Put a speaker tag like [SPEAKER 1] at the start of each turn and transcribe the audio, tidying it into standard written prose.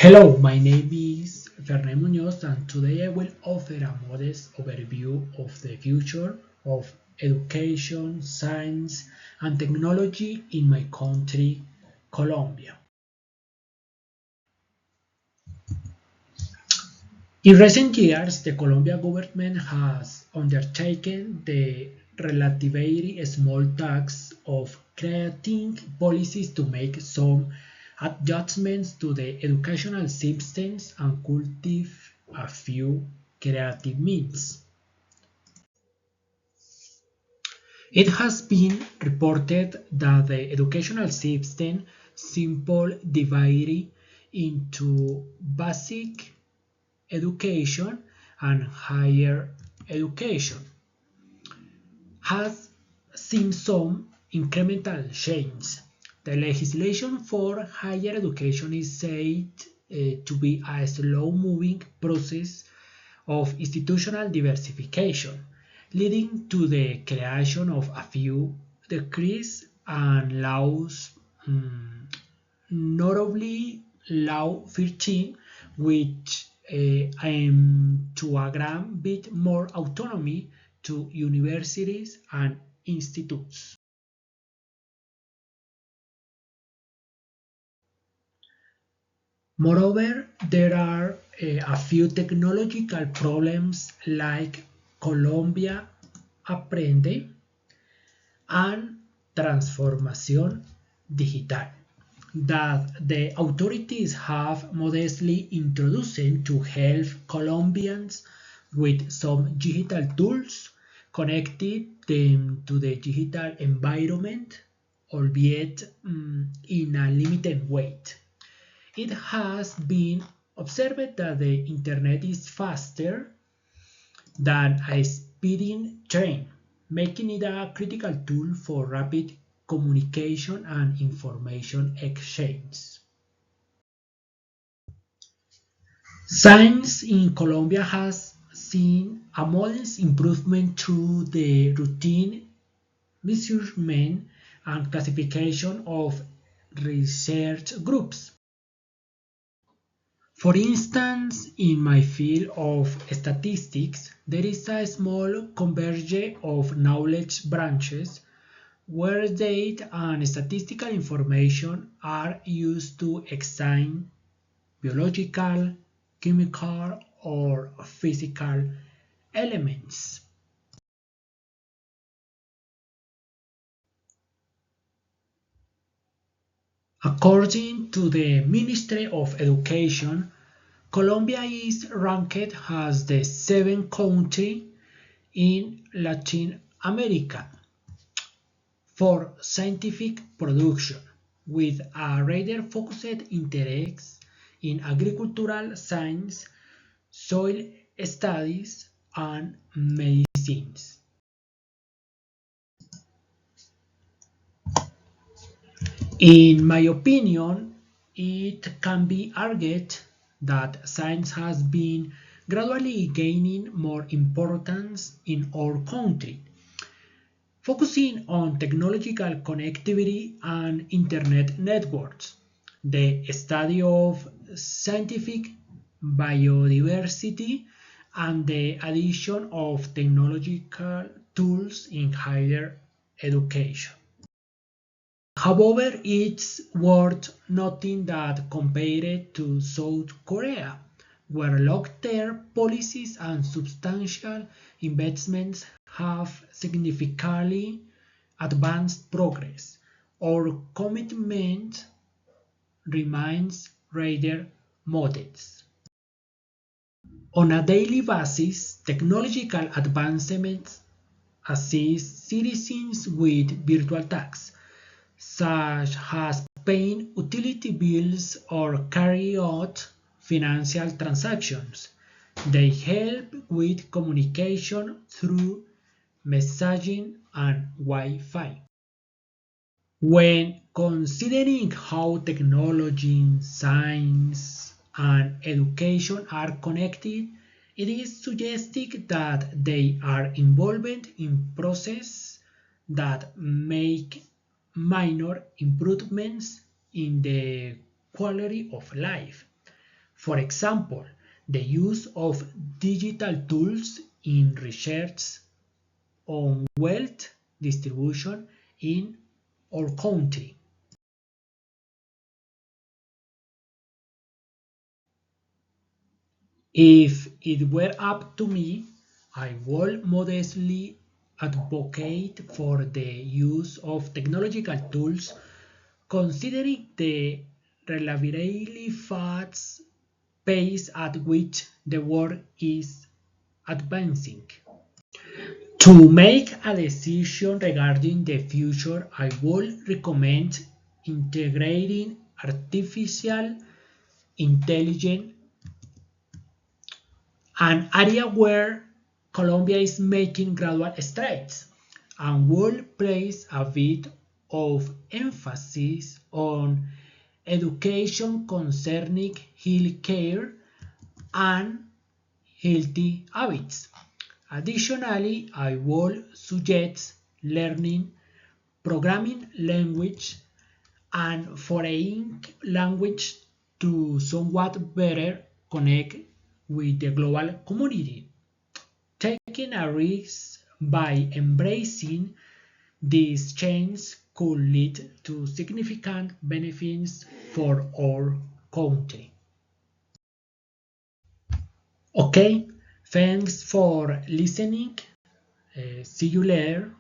[SPEAKER 1] Hello, my name is Fernando Munoz, and today I will offer a modest overview of the future of education, science, and technology in my country, Colombia. In recent years, the Colombian government has undertaken the relatively small task of creating policies to make some adjustments to the educational systems and cultivate a few creative means. It has been reported that the educational system simple divided into basic education and higher education has seen some incremental change. The legislation for higher education is said to be a slow moving process of institutional diversification, leading to the creation of a few decrees and laws, notably Law 13, which aim to a grant bit more autonomy to universities and institutes. Moreover, there are a few technological problems like Colombia Aprende and Transformación Digital that the authorities have modestly introduced to help Colombians with some digital tools connected them to the digital environment, albeit in a limited way. It has been observed that the internet is faster than a speeding train, making it a critical tool for rapid communication and information exchange. Science in Colombia has seen a modest improvement through the routine measurement and classification of research groups. For instance, in my field of statistics, there is a small convergence of knowledge branches where data and statistical information are used to examine biological, chemical, or physical elements. According to the Ministry of Education, Colombia is ranked as the seventh country in Latin America for scientific production, with a rather focused interest in agricultural science, soil studies, and medicines. In my opinion, it can be argued that science has been gradually gaining more importance in our country, focusing on technological connectivity and internet networks. The study of scientific biodiversity and the addition of technological tools in higher education. However, it's worth noting that compared to South Korea, where long-term policies and substantial investments have significantly advanced progress, our commitment remains rather modest. On a daily basis, technological advancements assist citizens with virtual tasks such as paying utility bills or carry out financial transactions. They help with communication through messaging and Wi-Fi. When considering how technology, science, and education are connected, it is suggested that they are involved in processes that make minor improvements in the quality of life. For example, the use of digital tools in research on wealth distribution in our country. If it were up to me, I would modestly advocate for the use of technological tools considering the relatively fast pace at which the world is advancing. To make a decision regarding the future, I would recommend integrating artificial intelligence, an area where Colombia is making gradual strides, and will place a bit of emphasis on education concerning healthcare and healthy habits. Additionally, I would suggest learning programming language and foreign language to somewhat better connect with the global community. Taking a risk by embracing these changes could lead to significant benefits for our country. Okay, thanks for listening. See you later.